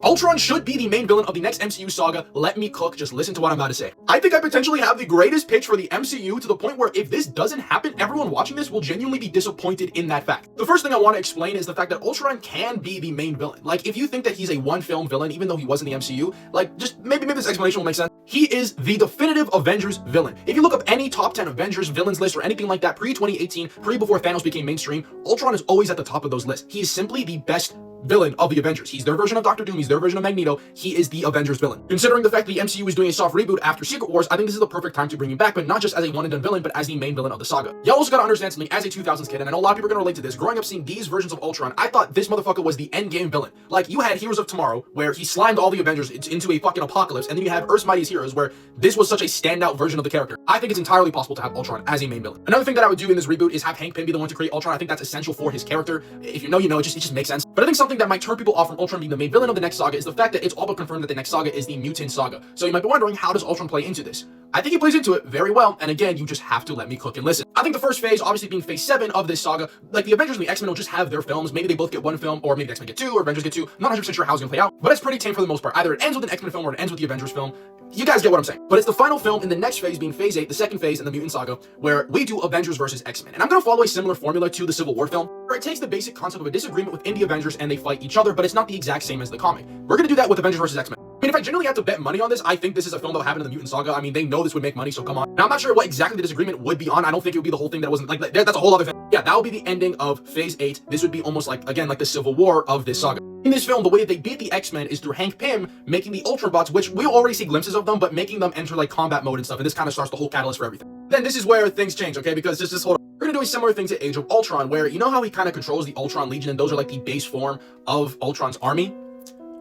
Ultron should be the main villain of the next MCU saga. Let me cook, just listen to what I'm about to say. I think I potentially have the greatest pitch for the MCU to the point where if this doesn't happen, everyone watching this will genuinely be disappointed in that fact. The first thing I want to explain is the fact that Ultron can be the main villain. Like, if you think that he's a one-film villain, even though he was in the MCU, like, just maybe this explanation will make sense. He is the definitive Avengers villain. If you look up any top 10 Avengers villains list or anything like that, pre-2018, before Thanos became mainstream, Ultron is always at the top of those lists. He is simply the best villain of the Avengers. He's their version of Doctor Doom, he's their version of Magneto, he is the Avengers villain. Considering the fact that the MCU is doing a soft reboot after Secret Wars, I think this is the perfect time to bring him back, but not just as a one-and-done villain, but as the main villain of the saga. Y'all also gotta understand something, as a 2000s kid, and I know a lot of people are gonna relate to this, growing up seeing these versions of Ultron, I thought this motherfucker was the endgame villain. Like, you had Heroes of Tomorrow, where he slimed all the Avengers into a fucking apocalypse, and then you have Earth's Mightiest Heroes, where this was such a standout version of the character. I think it's entirely possible to have Ultron as a main villain. Another thing that I would do in this reboot is have Hank Pym be the one to create Ultron. I think that's essential for his character. If you know, you know, it just makes sense. But I think something that might turn people off from Ultron being the main villain of the next saga is the fact that it's all but confirmed that the next saga is the Mutant saga. So you might be wondering, how does Ultron play into this? I think he plays into it very well, and again, you just have to let me cook and listen. I think the first phase, obviously being phase 7 of this saga, like the Avengers and the X-Men will just have their films. Maybe they both get one film, or maybe the X-Men get 2, or Avengers get 2. I'm not 100% sure how it's gonna play out, but it's pretty tame for the most part. Either it ends with an X-Men film or it ends with the Avengers film. You guys get what I'm saying. But it's the final film in the next phase, being phase 8, the second phase in the Mutant saga, where we do Avengers versus X-Men. And I'm gonna follow a similar formula to the Civil War film, where it takes the basic concept of a disagreement within the Avengers and they fight each other, but it's not the exact same as the comic. We're gonna do that with Avengers versus X-Men. I mean, if I genuinely had to bet money on this, I think this is a film that will happen in the Mutant saga. I mean, they know this would make money, so come on. Now, I'm not sure what exactly the disagreement would be on. I don't think it would be the whole thing that wasn't like that's a whole other thing. Yeah, that would be the ending of phase 8. This would be almost like, again, like the Civil War of this saga. In this film, the way that they beat the X-Men is through Hank Pym making the Ultron bots, which we already see glimpses of them, but making them enter like combat mode and stuff, and this kind of starts the whole catalyst for everything. Then this is where things change, okay? Because just hold on. We're gonna do a similar thing to Age of Ultron, where you know how he kind of controls the Ultron Legion, and those are like the base form of Ultron's army?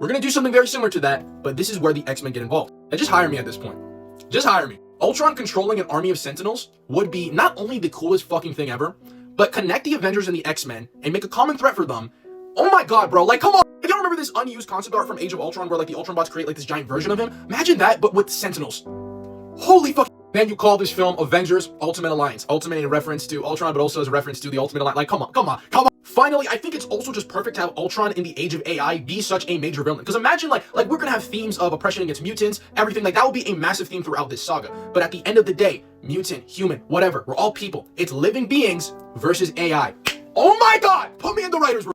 We're gonna do something very similar to that, but this is where the X-Men get involved. And just hire me at this point. Just hire me. Ultron controlling an army of Sentinels would be not only the coolest fucking thing ever, but connect the Avengers and the X-Men and make a common threat for them. Oh my god, bro, like, come on! If you don't remember this unused concept art from Age of Ultron where like the Ultron bots create like this giant version of him, imagine that, but with Sentinels. Holy fuck. Then you call this film Avengers Ultimate Alliance. Ultimate in reference to Ultron, but also as a reference to the Ultimate Alliance. Like, come on. Finally, I think it's also just perfect to have Ultron in the age of AI be such a major villain. Because imagine, like we're gonna have themes of oppression against mutants, everything. Like, that would be a massive theme throughout this saga. But at the end of the day, mutant, human, whatever, we're all people. It's living beings versus AI. Oh my god! Put me in the writer's room.